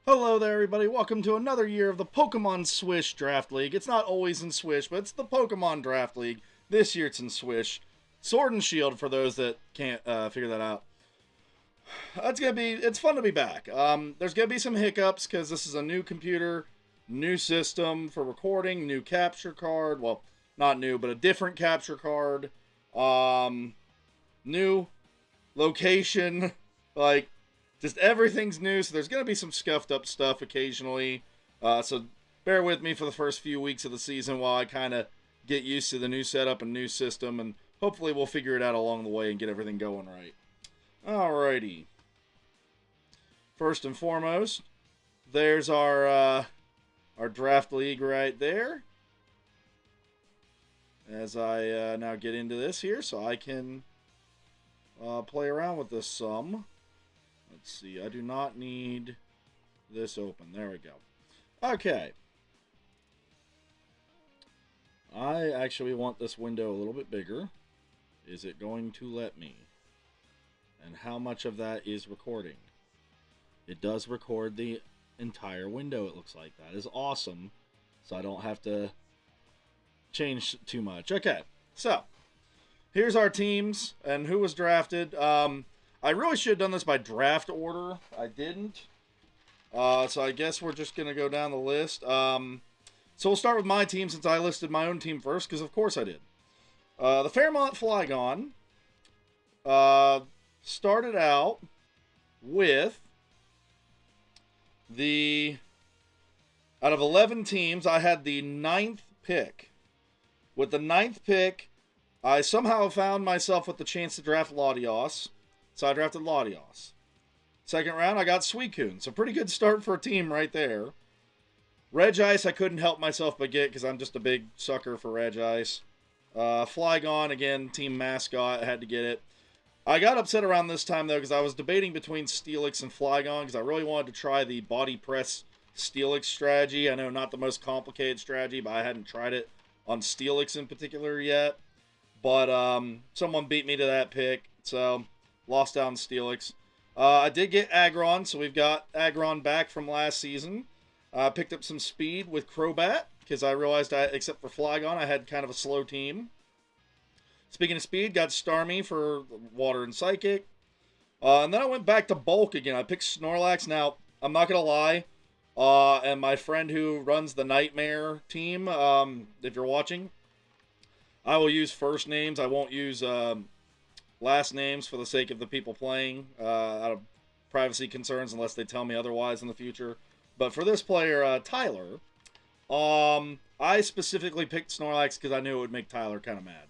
Hello there, everybody. Welcome to another year of the Pokemon Swish Draft League. It's not always in Swish, but it's the Pokemon Draft League. This year it's in Swish. Sword and Shield for those that can't figure that out. It's fun to be back. There's gonna be some hiccups because this is a new computer, new system for recording, new capture card. Well, not new, but a different capture card. New location, like just everything's new, so there's going to be some scuffed up stuff occasionally. So bear with me for the first few weeks of the season while I kind of get used to the new setup and new system, and hopefully we'll figure it out along the way and get everything going right. Alrighty. First and foremost, there's our draft league right there. As I now get into this here, so I can play around with this some. Let's see, I do not need this open. There we go. Okay. I actually want this window a little bit bigger. Is it going to let me? And how much of that is recording? It does record the entire window, it looks like. That is awesome. So I don't have to change too much. Okay, so here's our teams and who was drafted. I really should have done this by draft order. I didn't. So I guess we're just going to go down the list. So we'll start with my team since I listed my own team first, because of course I did. The Fairmont Flygon started out with out of 11 teams, I had the 9th pick. With the 9th pick, I somehow found myself with the chance to draft Latios. So I drafted Latios. Second round, I got Suicune. So pretty good start for a team right there. Regice, I couldn't help myself but get because I'm just a big sucker for Regice. Flygon, again, team mascot. I had to get it. I got upset around this time, though, because I was debating between Steelix and Flygon because I really wanted to try the body press Steelix strategy. I know not the most complicated strategy, but I hadn't tried it on Steelix in particular yet. But someone beat me to that pick, so lost out on Steelix. I did get Aggron, so we've got Aggron back from last season. Picked up some speed with Crobat, because I realized, except for Flygon, I had kind of a slow team. Speaking of speed, got Starmie for Water and Psychic. And then I went back to Bulk again. I picked Snorlax. Now, I'm not going to lie, and my friend who runs the Nightmare team, if you're watching, I will use first names. I won't use last names for the sake of the people playing, out of privacy concerns, unless they tell me otherwise in the future. But for this player, Tyler, I specifically picked Snorlax because I knew it would make Tyler kind of mad.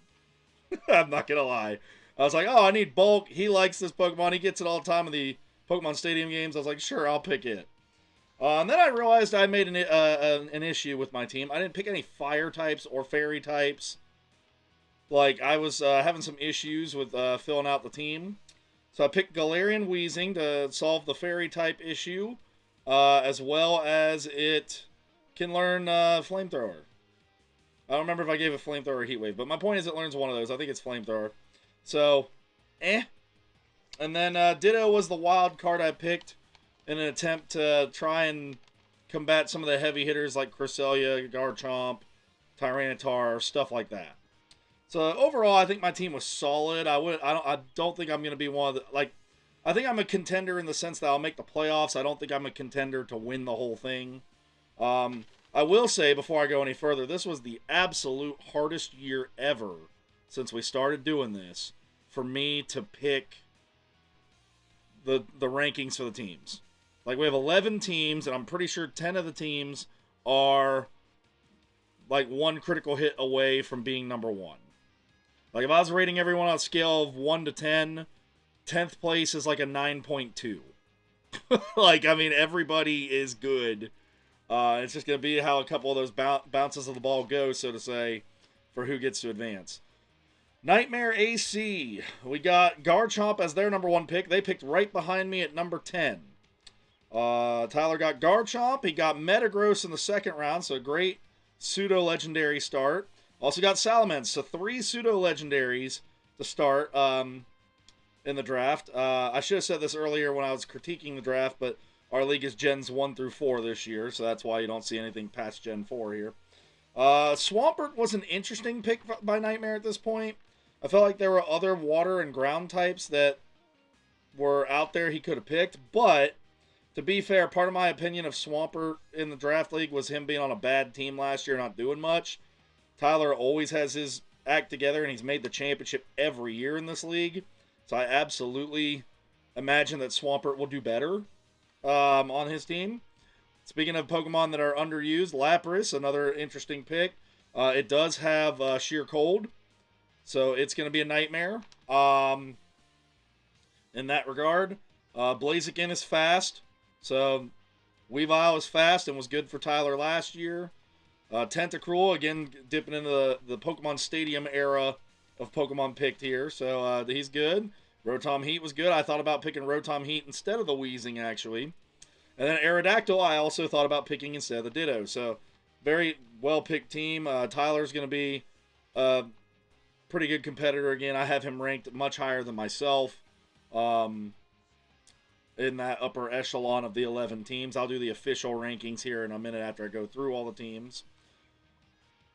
I'm not going to lie. I was like, oh, I need Bulk. He likes this Pokemon. He gets it all the time in the Pokemon Stadium games. I was like, sure, I'll pick it. And then I realized I made an issue with my team. I didn't pick any Fire types or Fairy types. Like, I was having some issues with filling out the team. So I picked Galarian Weezing to solve the Fairy type issue, as well as it can learn Flamethrower. I don't remember if I gave it Flamethrower or Heat Wave, but my point is it learns one of those. I think it's Flamethrower. So, And then Ditto was the wild card I picked in an attempt to try and combat some of the heavy hitters like Cresselia, Garchomp, Tyranitar, stuff like that. So overall, I think my team was solid. I don't think I'm going to be one of the, like, I think I'm a contender in the sense that I'll make the playoffs. I don't think I'm a contender to win the whole thing. I will say, before I go any further, this was the absolute hardest year ever since we started doing this for me to pick the rankings for the teams. Like, we have 11 teams, and I'm pretty sure 10 of the teams are like one critical hit away from being number one. Like, if I was rating everyone on a scale of 1 to 10, 10th place is like a 9.2. Like, I mean, everybody is good. It's just going to be how a couple of those bounces of the ball go, so to say, for who gets to advance. Nightmare AC. We got Garchomp as their number one pick. They picked right behind me at number 10. Tyler got Garchomp. He got Metagross in the second round, so a great pseudo-legendary start. Also got Salamence, so 3 pseudo-legendaries to start in the draft. I should have said this earlier when I was critiquing the draft, but Our league is Gens 1 through 4 this year, so that's why you don't see anything past Gen 4 here. Swampert was an interesting pick by Nightmare at this point. I felt like there were other water and ground types that were out there he could have picked, but to be fair, part of my opinion of Swampert in the draft league was him being on a bad team last year, not doing much. Tyler always has his act together, and he's made the championship every year in this league. So I absolutely imagine that Swampert will do better on his team. Speaking of Pokemon that are underused, Lapras, another interesting pick. It does have Sheer Cold, so it's going to be a nightmare in that regard. Blaziken is fast, so Weavile is fast and was good for Tyler last year. Tentacruel, again, dipping into the Pokemon Stadium era of Pokemon picked here, so he's good. Rotom Heat was good. I thought about picking Rotom Heat instead of the Weezing, actually. And then Aerodactyl, I also thought about picking instead of the Ditto. So, very well-picked team. Tyler's going to be a pretty good competitor again. I have him ranked much higher than myself in that upper echelon of the 11 teams. I'll do the official rankings here in a minute after I go through all the teams.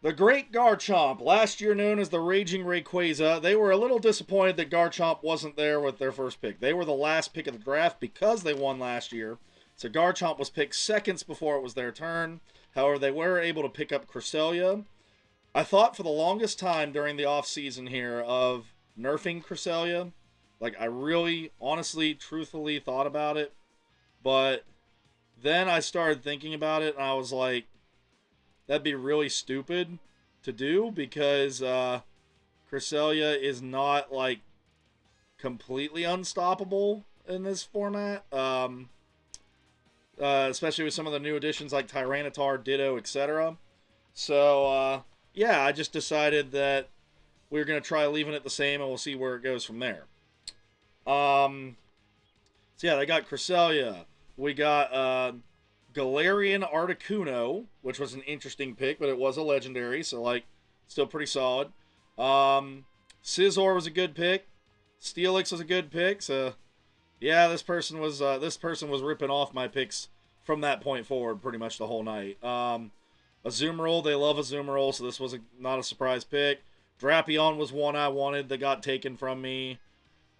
The Great Garchomp, last year known as the Raging Rayquaza, they were a little disappointed that Garchomp wasn't there with their first pick. They were the last pick of the draft because they won last year. So Garchomp was picked seconds before it was their turn. However, they were able to pick up Cresselia. I thought for the longest time during the offseason here of nerfing Cresselia. Like, I really, honestly, truthfully thought about it. But then I started thinking about it, and I was like, that'd be really stupid to do because Cresselia is not, like, completely unstoppable in this format. Especially with some of the new additions like Tyranitar, Ditto, etc. So, yeah, I just decided that we were going to try leaving it the same, and we'll see where it goes from there. So, yeah, they got Cresselia. We got Galarian Articuno, which was an interesting pick, but it was a legendary, so, like, still pretty solid. Scizor was a good pick. Steelix was a good pick, so... yeah, this person was ripping off my picks from that point forward pretty much the whole night. Azumarill, they love Azumarill, so this was not a surprise pick. Drapion was one I wanted that got taken from me.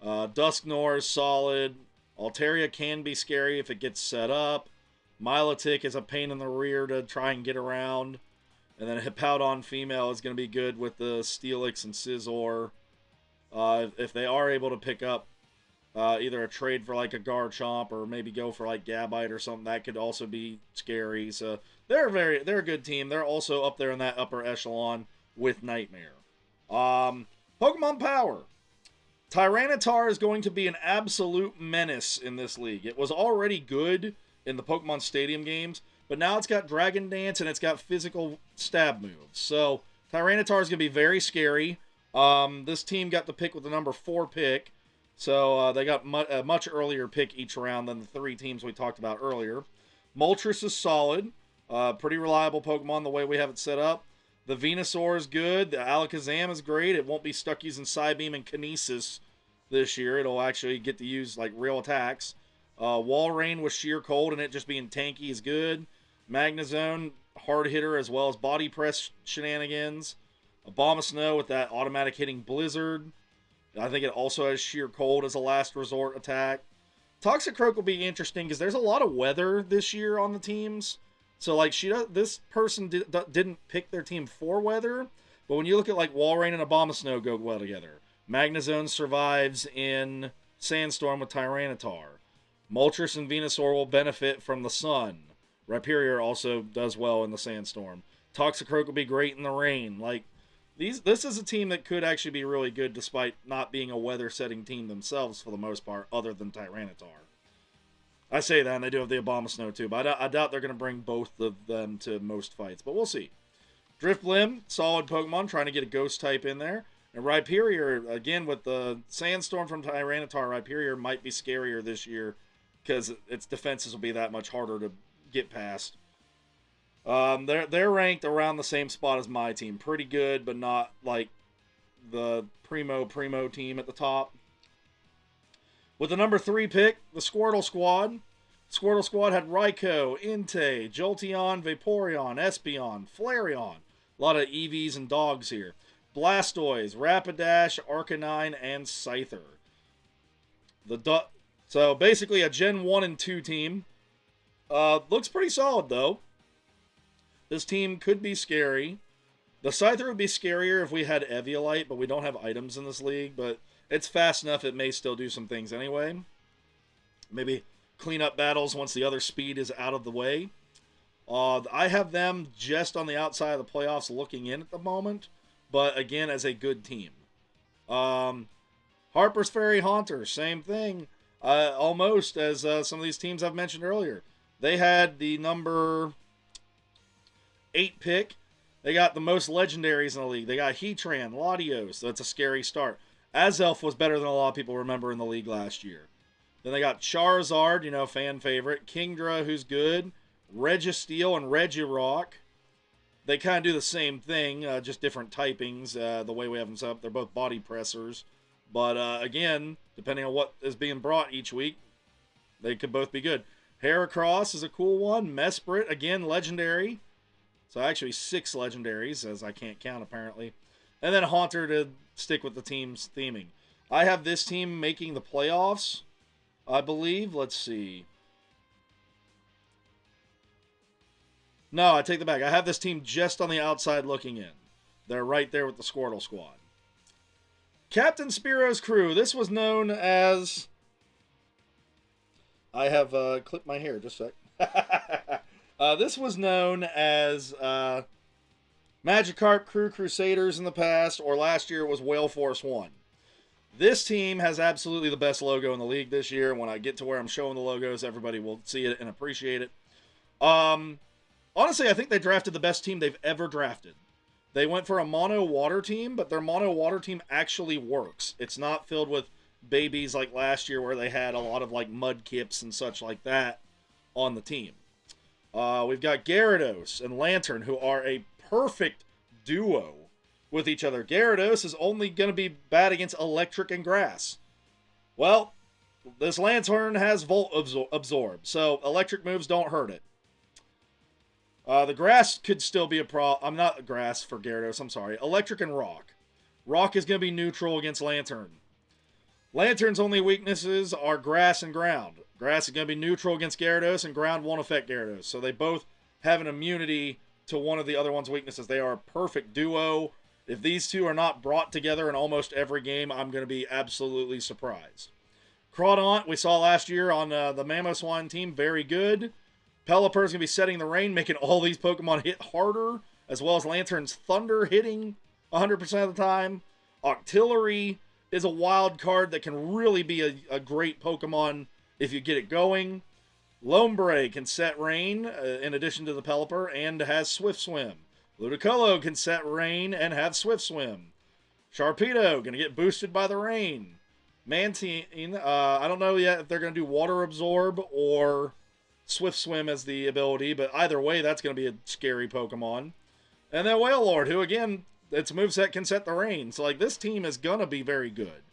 Dusknoir is solid. Altaria can be scary if it gets set up. Milotic is a pain in the rear to try and get around. And then Hippowdon female is going to be good with the Steelix and Scizor. If they are able to pick up either a trade for like a Garchomp or maybe go for like Gabite or something, that could also be scary. So they're a good team. They're also up there in that upper echelon with Nightmare. Pokemon Power. Tyranitar is going to be an absolute menace in this league. It was already good in the Pokemon Stadium games, but now it's got Dragon Dance and it's got physical stab moves. So Tyranitar is going to be very scary. This team got the pick with the number 4 pick. So they got a much earlier pick each round than the 3 teams we talked about earlier. Moltres is solid. Pretty reliable Pokemon the way we have it set up. The Venusaur is good. The Alakazam is great. It won't be stuck using Psybeam and Kinesis this year. It'll actually get to use like real attacks. Walrein with Sheer Cold and it just being tanky is good. Magnezone, hard hitter as well as body press shenanigans. Abomasnow with that automatic hitting Blizzard. I think it also has Sheer Cold as a last resort attack. Toxicroak will be interesting because there's a lot of weather this year on the teams. So, like, this person didn't pick their team for weather, but when you look at, like, Walrein and Abomasnow go well together. Magnezone survives in Sandstorm with Tyranitar. Moltres and Venusaur will benefit from the sun. Rhyperior also does well in the Sandstorm. Toxicroak will be great in the rain. Like, this is a team that could actually be really good despite not being a weather-setting team themselves for the most part, other than Tyranitar. I say that, and they do have the Abomasnow too, but I doubt they're going to bring both of them to most fights, but we'll see. Drifblim, solid Pokemon, trying to get a Ghost type in there. And Rhyperior, again, with the Sandstorm from Tyranitar, Rhyperior might be scarier this year because its defenses will be that much harder to get past. They're ranked around the same spot as my team. Pretty good, but not like the primo team at the top. With the number 3 pick, the Squirtle Squad. Squirtle Squad had Raikou, Entei, Jolteon, Vaporeon, Espeon, Flareon. A lot of EVs and dogs here. Blastoise, Rapidash, Arcanine, and Scyther. So basically a Gen 1 and 2 team. Looks pretty solid, though. This team could be scary. The Scyther would be scarier if we had Eviolite, but we don't have items in this league. But it's fast enough, it may still do some things anyway. Maybe clean up battles once the other speed is out of the way. I have them just on the outside of the playoffs looking in at the moment. But again, as a good team. Harper's Ferry Haunter, same thing. Almost as some of these teams I've mentioned earlier. They had the number 8 pick. They got the most legendaries in the league. They got Heatran, Latios. So that's a scary start. Azelf was better than a lot of people remember in the league last year. Then they got Charizard, fan favorite. Kingdra, who's good. Registeel and Regirock. They kind of do the same thing, just different typings. The way we have them set up, they're both body pressers. But again, depending on what is being brought each week, they could both be good. Heracross is a cool one. Mesprit, again, legendary. So actually 6 legendaries, as I can't count apparently. And then Haunter to stick with the team's theming. I have this team making the playoffs, I believe. Let's see. No, I take that back. I have this team just on the outside looking in. They're right there with the Squirtle Squad. Captain Spearo's crew. This was known as... I have clipped my hair, just a sec. This was known as Magikarp Crew Crusaders in the past, or last year it was Whale Force 1. This team has absolutely the best logo in the league this year. When I get to where I'm showing the logos, everybody will see it and appreciate it. Honestly, I think they drafted the best team they've ever drafted. They went for a mono water team, but their mono water team actually works. It's not filled with babies like last year where they had a lot of like Mudkips and such like that on the team. We've got Gyarados and Lantern, who are a perfect duo with each other. Gyarados is only going to be bad against electric and grass. Well, this Lantern has Volt Absorb, so electric moves don't hurt it. The grass could still be a problem. I'm not grass for Gyarados, I'm sorry. Electric and Rock. Rock is going to be neutral against Lantern. Lantern's only weaknesses are grass and ground. Grass is going to be neutral against Gyarados, and ground won't affect Gyarados. So they both have an immunity to one of the other one's weaknesses. They are a perfect duo. If these two are not brought together in almost every game, I'm going to be absolutely surprised. Crawdaunt, we saw last year on the Mamoswine team, very good. Pelipper's going to be setting the rain, making all these Pokemon hit harder, as well as Lantern's Thunder hitting 100% of the time. Octillery is a wild card that can really be a great Pokemon if you get it going. Lombre can set rain in addition to the Pelipper and has Swift Swim. Ludicolo can set rain and have Swift Swim. Sharpedo going to get boosted by the rain. Mantine, I don't know yet if they're going to do Water Absorb or Swift Swim as the ability, but either way, that's going to be a scary Pokemon. And then Wailord, who again, its moveset can set the rain. So like this team is going to be very good.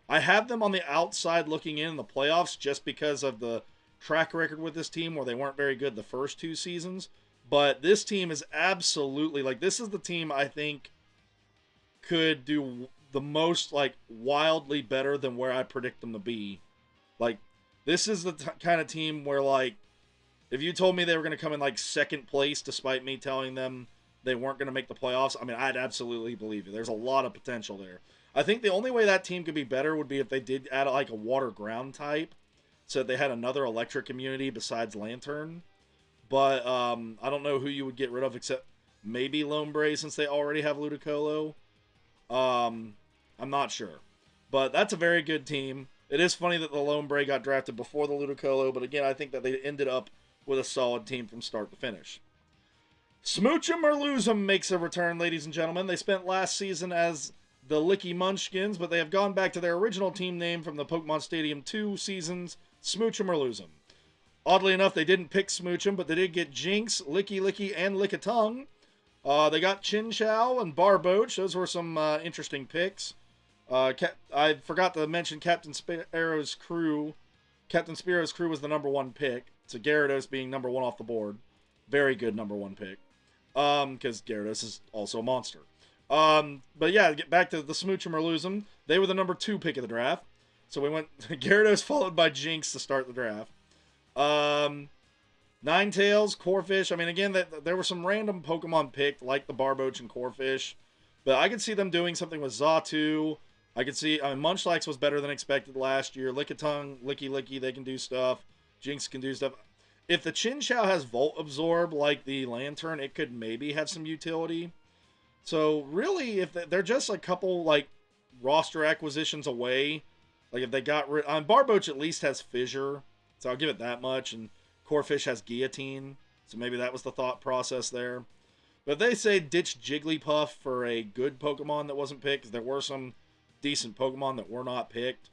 I have them on the outside looking in the playoffs just because of the track record with this team where they weren't very good the first 2 seasons. But this team is absolutely, like, this is the team I think could do the most, like, wildly better than where I predict them to be. Like, this is the kind of team where, like, if you told me they were going to come in, like, 2nd place despite me telling them they weren't going to make the playoffs, I mean, I'd absolutely believe you. There's a lot of potential there. I think the only way that team could be better would be if they did add, like, a water ground type, so they had another electric immunity besides Lantern. But I don't know who you would get rid of except maybe Lombre since they already have Ludicolo. I'm not sure. But that's a very good team. It is funny that the Lombre got drafted before the Ludicolo, but again, I think that they ended up with a solid team from start to finish. Smooch 'em or Lose 'em makes a return, ladies and gentlemen. They spent last season as the Licky Munchkins, but they have gone back to their original team name from the Pokemon Stadium 2 seasons, Smooch 'em or Lose 'em. Oddly enough, they didn't pick Smoochum, but they did get Jinx, Licky, and Lickitung. They got Chinchou and Barboach. Those were some interesting picks. I forgot to mention Captain Spearo's crew. Captain Spearo's crew was the number 1 pick. So Gyarados being number 1 off the board. Very good number 1 pick. Because Gyarados is also a monster. But yeah, get back to the Smooch and Merluzum. They were the number 2 pick of the draft. So we went Gyarados followed by Jinx to start the draft. Ninetales, Corphish. I mean, again, there were some random Pokemon picked, like the Barboach and Corphish. But I could see them doing something with Xatu. I could see, Munchlax was better than expected last year. Lickitung, Licky, they can do stuff. Jinx can do stuff. If the Chinchou has Volt Absorb like the Lantern, it could maybe have some utility. So really, if they're just a couple like roster acquisitions away, like if they got rid, Barboach at least has Fissure, so I'll give it that much, and Corphish has Guillotine, so maybe that was the thought process there. But they say ditch Jigglypuff for a good Pokemon that wasn't picked, because there were some decent Pokemon that were not picked.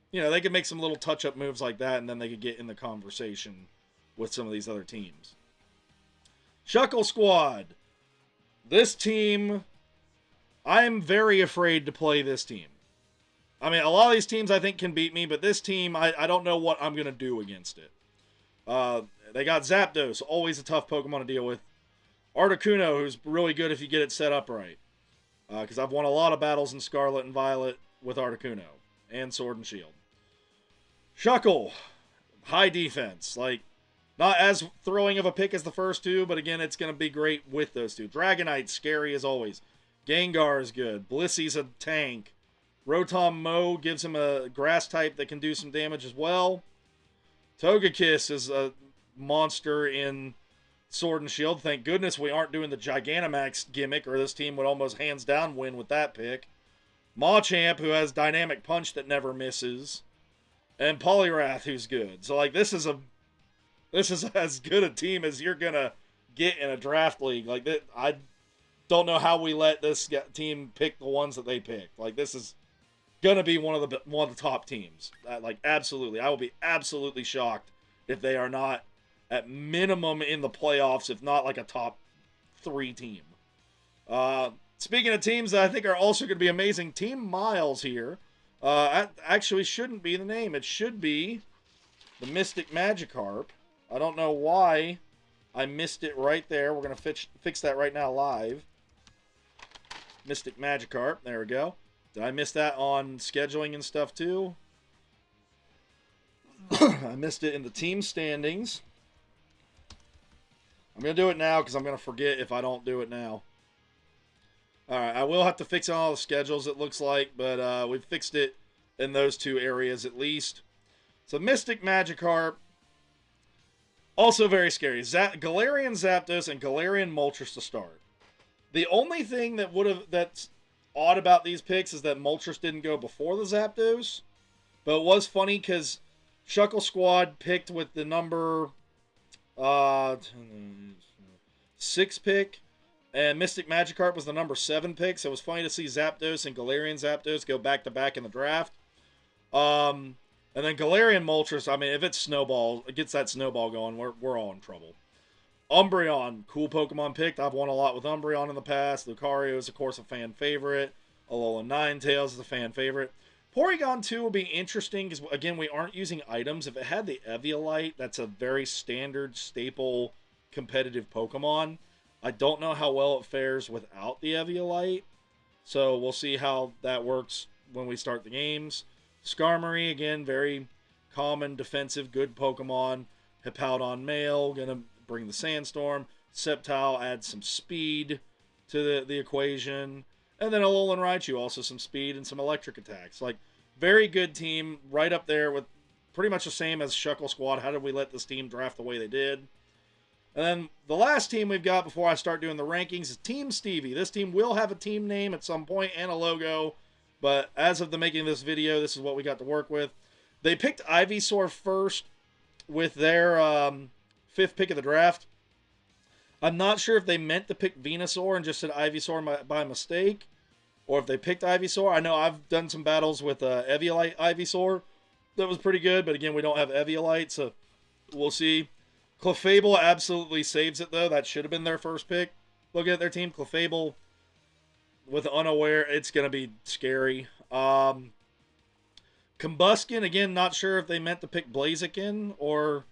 You know, they could make some little touch-up moves like that, and then they could get in the conversation with some of these other teams. Shuckle Squad. This team, I'm very afraid to play this team. I mean, a lot of these teams I think can beat me, but this team, I don't know what I'm going to do against it. They got Zapdos, always a tough Pokemon to deal with. Articuno, who's really good if you get it set up right. Because I've won a lot of battles in Scarlet and Violet with Articuno. And Sword and Shield. Shuckle, high defense. Like, not as throwing of a pick as the first two, but again, it's going to be great with those two. Dragonite, scary as always. Gengar is good. Blissy's a tank. Rotom Mow gives him a grass type that can do some damage as well. Togekiss is a monster in Sword and Shield. Thank goodness we aren't doing the Gigantamax gimmick, or this team would almost hands down win with that pick. Machamp, who has Dynamic Punch that never misses. And Poliwrath, who's good. So, like, this is as good a team as you're going to get in a draft league. Like, I don't know how we let this team pick the ones that they picked. Like, this is going to be one of the top teams. Like, absolutely. I will be absolutely shocked if they are not at minimum in the playoffs, if not like a top 3 team. Speaking of teams that I think are also going to be amazing, Team Miles here. Actually shouldn't be the name. It should be the Mystic Magikarp. I don't know why I missed it right there. We're going to fix that right now live. Mystic Magikarp. There we go. Did I miss that on scheduling and stuff too? I missed it in the team standings. I'm going to do it now because I'm going to forget if I don't do it now. Alright, I will have to fix all the schedules, it looks like, but we've fixed it in those 2 areas at least. So, Mystic Magikarp, also very scary. Galarian Zapdos and Galarian Moltres to start. The only thing that's odd about these picks is that Moltres didn't go before the Zapdos, but it was funny because Shuckle Squad picked with the number 6 pick. And Mystic Magikarp was the number 7 pick, so it was funny to see Zapdos and Galarian Zapdos go back-to-back in the draft. And then Galarian Moltres, I mean, if it gets that snowball going, we're all in trouble. Umbreon, cool Pokemon picked. I've won a lot with Umbreon in the past. Lucario is, of course, a fan favorite. Alolan Ninetales is a fan favorite. Porygon 2 will be interesting because, again, we aren't using items. If it had the Eviolite, that's a very standard, staple, competitive Pokemon. I don't know how well it fares without the Eviolite, so we'll see how that works when we start the games. Skarmory, again, very common, defensive, good Pokemon. Hippowdon male, gonna bring the Sandstorm. Sceptile adds some speed to the equation. And then Alolan Raichu, also some speed and some electric attacks. Like, very good team, right up there with pretty much the same as Shuckle Squad. How did we let this team draft the way they did? And then the last team we've got before I start doing the rankings is Team Stevie. This team will have a team name at some point and a logo, but as of the making of this video, this is what we got to work with. They picked Ivysaur first with their 5th pick of the draft. I'm not sure if they meant to pick Venusaur and just said Ivysaur by mistake, or if they picked Ivysaur. I know I've done some battles with Eviolite Ivysaur. That was pretty good, but again, we don't have Eviolite, so we'll see. Clefable absolutely saves it, though. That should have been their first pick. Look at their team. Clefable with Unaware, it's going to be scary. Combuskin, again, not sure if they meant to pick Blaziken or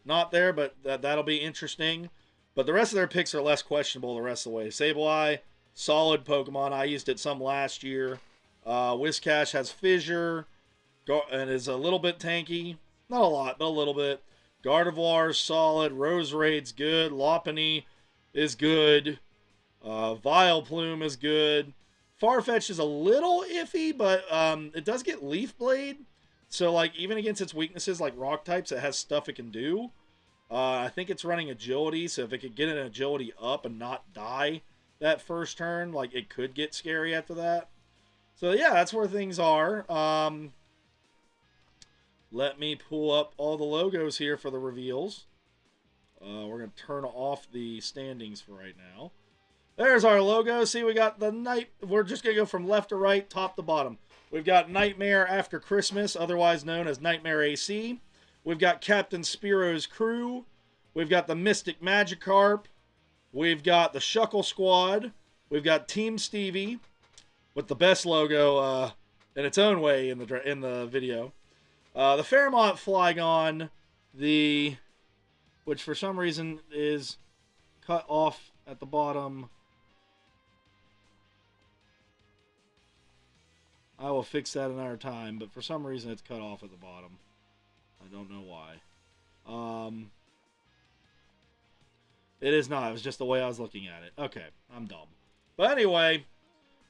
not there, but that'll be interesting. But the rest of their picks are less questionable the rest of the way. Sableye, solid Pokemon. I used it some last year. Whiscash has Fissure and is a little bit tanky. Not a lot, but a little bit. Gardevoir's solid. Roserade's good. Lopunny is good. Vileplume is good. Farfetch is a little iffy, but it does get Leaf Blade. So, like, even against its weaknesses, like rock types, it has stuff it can do. I think it's running agility, so if it could get an agility up and not die that first turn, like, it could get scary after that. So, yeah, that's where things are. Let me pull up all the logos here for the reveals. We're going to turn off the standings for right now. There's our logo. See, we got the night. We're just going to go from left to right, top to bottom. We've got Nightmare After Christmas, otherwise known as Nightmare AC. We've got Captain Spearo's crew. We've got the Mystic Magikarp. We've got the Shuckle Squad. We've got Team Stevie with the best logo in its own way in the video. The Fairmont Flygon, which for some reason is cut off at the bottom. I will fix that another time, but for some reason it's cut off at the bottom. I don't know why. It is not. It was just the way I was looking at it. Okay, I'm dumb. But anyway,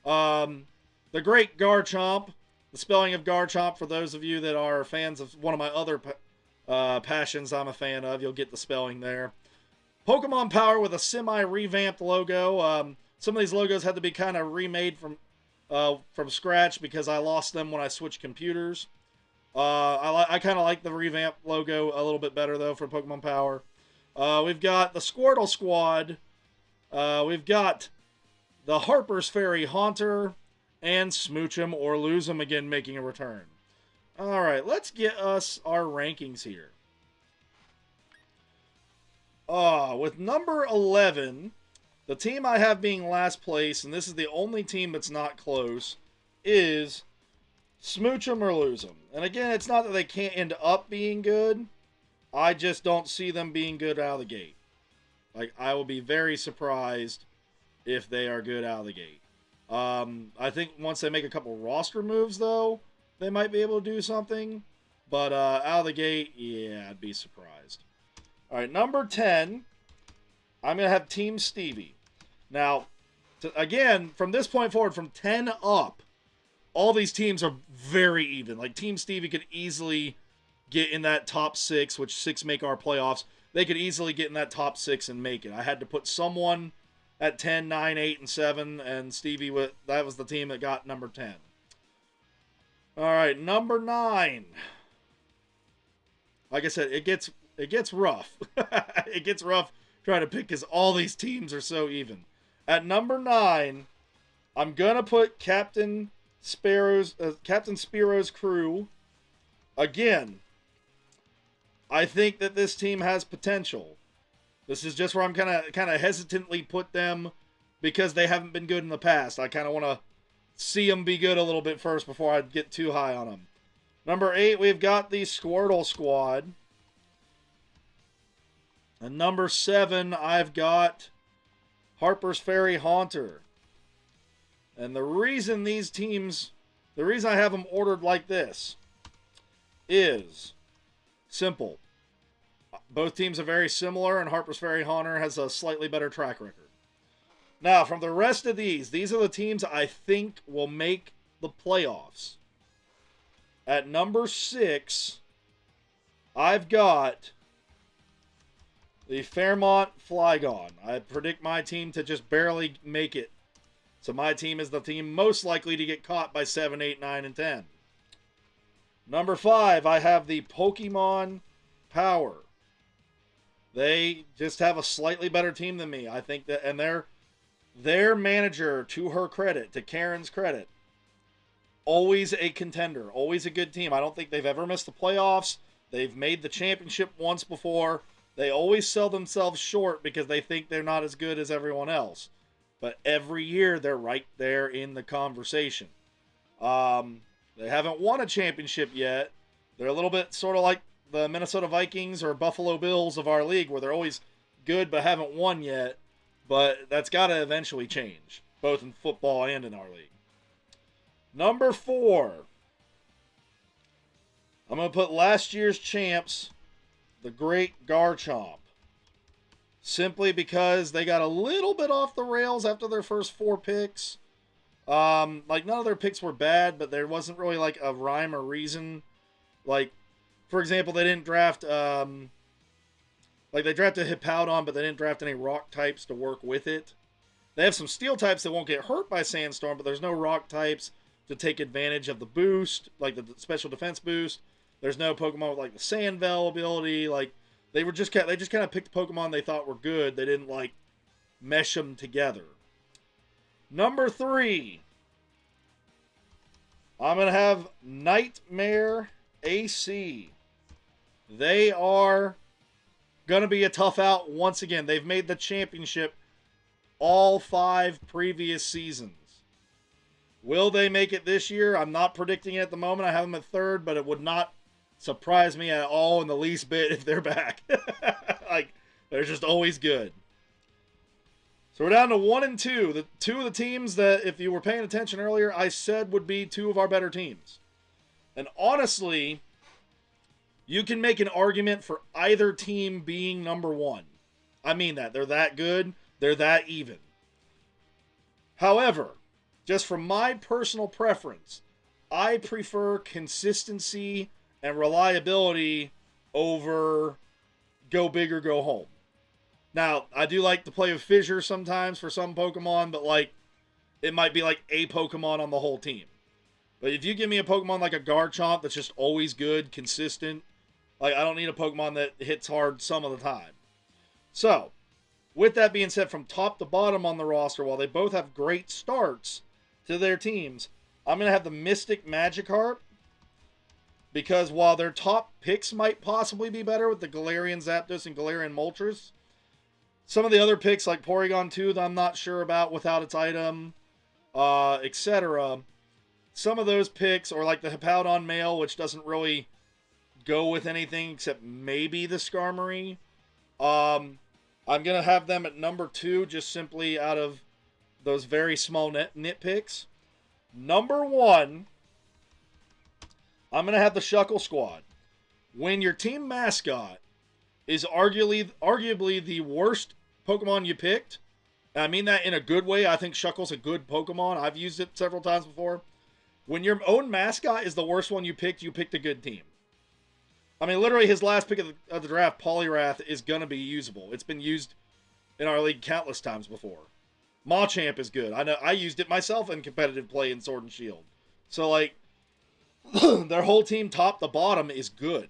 the great Garchomp. The spelling of Garchomp, for those of you that are fans of one of my other passions I'm a fan of, you'll get the spelling there. Pokemon Power with a semi-revamped logo. Some of these logos had to be kind of remade from scratch because I lost them when I switched computers. I kind of like the revamped logo a little bit better, though, for Pokemon Power. We've got the Squirtle Squad. We've got the Harper's Ferry Haunter. And Smooch 'em or Lose 'em again making a return. Alright, let's get us our rankings here. With number 11, the team I have being last place, and this is the only team that's not close, is Smooch 'em or Lose 'em. And again, it's not that they can't end up being good. I just don't see them being good out of the gate. Like, I will be very surprised if they are good out of the gate. I think once they make a couple roster moves, though, they might be able to do something. But out of the gate, yeah, I'd be surprised. All right, number 10, I'm going to have Team Stevie. Now, again, from this point forward, from 10 up, all these teams are very even. Like, Team Stevie could easily get in that top 6, which 6 make our playoffs. They could easily get in that top 6 and make it. I had to put someone at 10, 9, 8, and 7, and Stevie, that was the team that got number 10. All right, number 9. Like I said, it gets rough. It gets rough trying to pick because all these teams are so even. At number 9, I'm gonna put Captain Spearo's crew. Again, I think that this team has potential. This is just where I'm kind of hesitantly put them because they haven't been good in the past. I kind of want to see them be good a little bit first before I get too high on them. Number 8, we've got the Squirtle Squad. And number 7, I've got Harper's Ferry Haunter. And the reason I have them ordered like this is simple. Both teams are very similar, and Harper's Ferry Haunter has a slightly better track record. Now, from the rest of these are the teams I think will make the playoffs. At number 6, I've got the Fairmont Flygon. I predict my team to just barely make it. So my team is the team most likely to get caught by 7, 8, 9, and 10. Number 5, I have the Pokemon Power. They just have a slightly better team than me. I think that, and their manager, to her credit, to Karen's credit, always a contender, always a good team. I don't think they've ever missed the playoffs. They've made the championship once before. They always sell themselves short because they think they're not as good as everyone else. But every year, they're right there in the conversation. They haven't won a championship yet. They're a little bit sort of like the Minnesota Vikings or Buffalo Bills of our league, where they're always good but haven't won yet. But that's got to eventually change, both in football and in our league. Number 4. I'm going to put last year's champs, the Great Garchomp. Simply because they got a little bit off the rails after their first 4 picks. Like, none of their picks were bad, but there wasn't really, like, a rhyme or reason. Like, for example, they didn't draft, they drafted Hippowdon, but they didn't draft any rock types to work with it. They have some steel types that won't get hurt by Sandstorm, but there's no rock types to take advantage of the boost, like the special defense boost. There's no Pokemon with, like, the Sand Veil ability. Like, they just kind of picked Pokemon they thought were good. They didn't, like, mesh them together. Number 3. I'm going to have Nightmare AC. They are going to be a tough out once again. They've made the championship all 5 previous seasons. Will they make it this year? I'm not predicting it at the moment. I have them at 3rd, but it would not surprise me at all in the least bit if they're back. Like, they're just always good. So we're down to 1 and 2. The 2 of the teams that, if you were paying attention earlier, I said would be 2 of our better teams. And honestly, you can make an argument for either team being number 1. I mean that. They're that good. They're that even. However, just from my personal preference, I prefer consistency and reliability over go big or go home. Now, I do like to play with Fissure sometimes for some Pokemon, but, like, it might be like a Pokemon on the whole team. But if you give me a Pokemon like a Garchomp that's just always good, consistent, like, I don't need a Pokemon that hits hard some of the time. So, with that being said, from top to bottom on the roster, while they both have great starts to their teams, I'm going to have the Mystic Magikarp, because while their top picks might possibly be better with the Galarian Zapdos and Galarian Moltres, some of the other picks like Porygon 2 that I'm not sure about without its item, etc. Some of those picks, or like the Hippowdon male, which doesn't really go with anything except maybe the Skarmory. I'm going to have them at number 2 just simply out of those very small nitpicks. Number 1, I'm going to have the Shuckle Squad. When your team mascot is arguably the worst Pokemon you picked, and I mean that in a good way. I think Shuckle's a good Pokemon. I've used it several times before. When your own mascot is the worst one you picked a good team. I mean, literally, his last pick of the draft, Poliwrath, is going to be usable. It's been used in our league countless times before. Machamp is good. I know I used it myself in competitive play in Sword and Shield. So, like, their whole team, top to bottom, is good.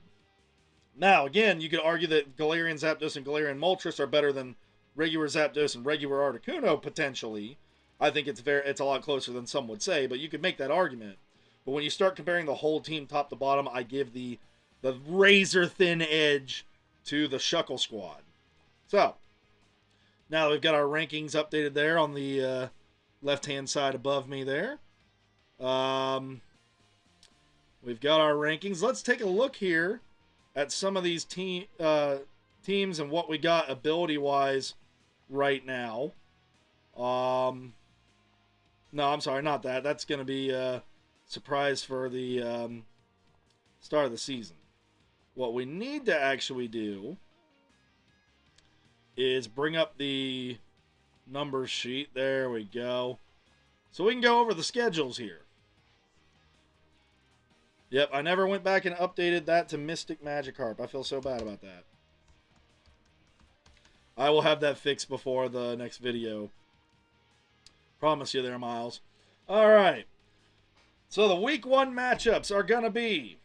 Now, again, you could argue that Galarian Zapdos and Galarian Moltres are better than regular Zapdos and regular Articuno, potentially. I think it's a lot closer than some would say, but you could make that argument. But when you start comparing the whole team top to bottom, I give the razor-thin edge to the Shuckle Squad. So, now we've got our rankings updated there on the left-hand side above me there. We've got our rankings. Let's take a look here at some of these teams and what we got ability-wise right now. No, I'm sorry, not that. That's going to be a surprise for the start of the season. What we need to actually do is bring up the numbers sheet. There we go. So we can go over the schedules here. Yep, I never went back and updated that to Mystic Magikarp. I feel so bad about that. I will have that fixed before the next video. Promise you there, Miles. Alright. So the week 1 matchups are going to be...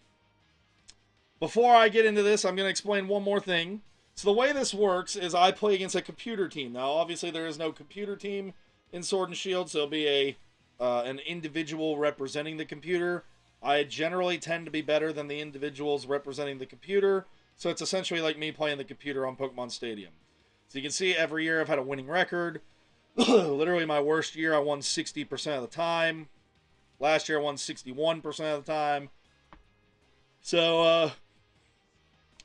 Before I get into this, I'm going to explain one more thing. So the way this works is I play against a computer team. Now, obviously, there is no computer team in Sword and Shield, so it'll be an individual representing the computer. I generally tend to be better than the individuals representing the computer, so it's essentially like me playing the computer on Pokemon Stadium. So you can see every year I've had a winning record. Literally my worst year, I won 60% of the time. Last year I won 61% of the time. So,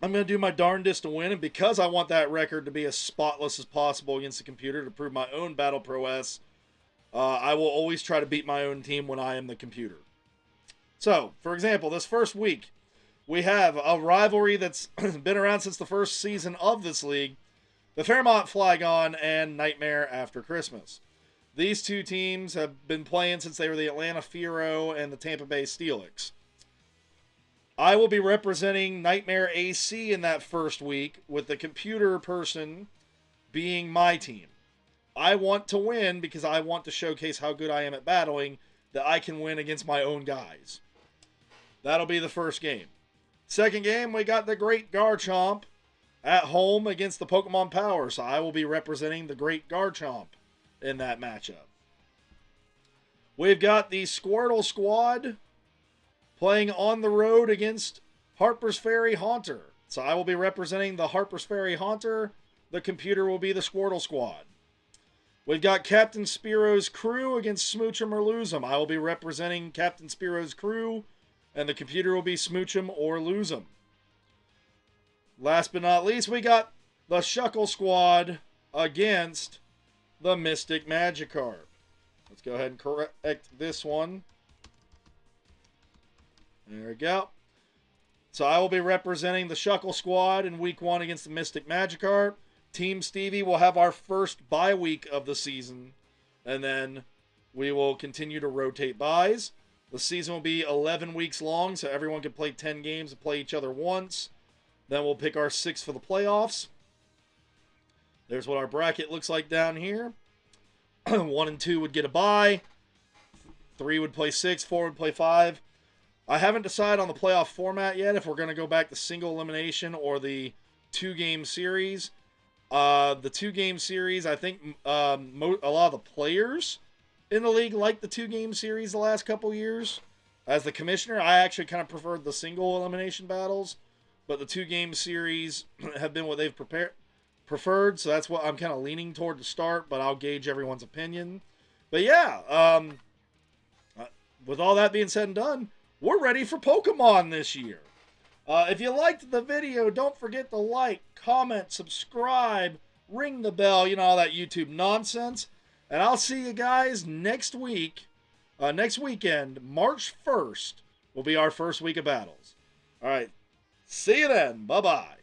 I'm going to do my darndest to win, and because I want that record to be as spotless as possible against the computer to prove my own battle prowess, I will always try to beat my own team when I am the computer. So, for example, this first week, we have a rivalry that's been around since the first season of this league, the Fairmont Flygon and Nightmare After Christmas. These two teams have been playing since they were the Atlanta Firo and the Tampa Bay Steelix. I will be representing Nightmare AC in that first week, with the computer person being my team. I want to win because I want to showcase how good I am at battling, that I can win against my own guys. That'll be the first game. Second game, we got the Great Garchomp at home against the Pokemon Power, so I will be representing the Great Garchomp in that matchup. We've got the Squirtle Squad playing on the road against Harper's Ferry Haunter. So I will be representing the Harper's Ferry Haunter. The computer will be the Squirtle Squad. We've got Captain Spiro's crew against Smooch 'em or Lose 'em. I will be representing Captain Spiro's crew, and the computer will be Smooch 'em or Lose 'em. Last but not least, we got the Shuckle Squad against the Mystic Magikarp. Let's go ahead and correct this one. There we go. So I will be representing the Shuckle Squad in week 1 against the Mystic Magikarp. Team Stevie will have our first bye week of the season, and then we will continue to rotate byes. The season will be 11 weeks long, so everyone can play 10 games and play each other once. Then we'll pick our 6 for the playoffs. There's what our bracket looks like down here. 1 and 2 would get a bye. 3 would play 6, 4 would play 5. I haven't decided on the playoff format yet, if we're going to go back to single elimination or the 2-game series. The 2-game series, I think a lot of the players in the league like the 2-game series the last couple years. As the commissioner, I actually kind of preferred the single elimination battles, but the 2-game series have been what they've preferred, so that's what I'm kind of leaning toward to start, but I'll gauge everyone's opinion. But yeah, with all that being said and done, we're ready for Pokemon this year. If you liked the video, don't forget to like, comment, subscribe, ring the bell, you know, all that YouTube nonsense. And I'll see you guys next week. Next weekend, March 1st, will be our first week of battles. All right. See you then. Bye-bye.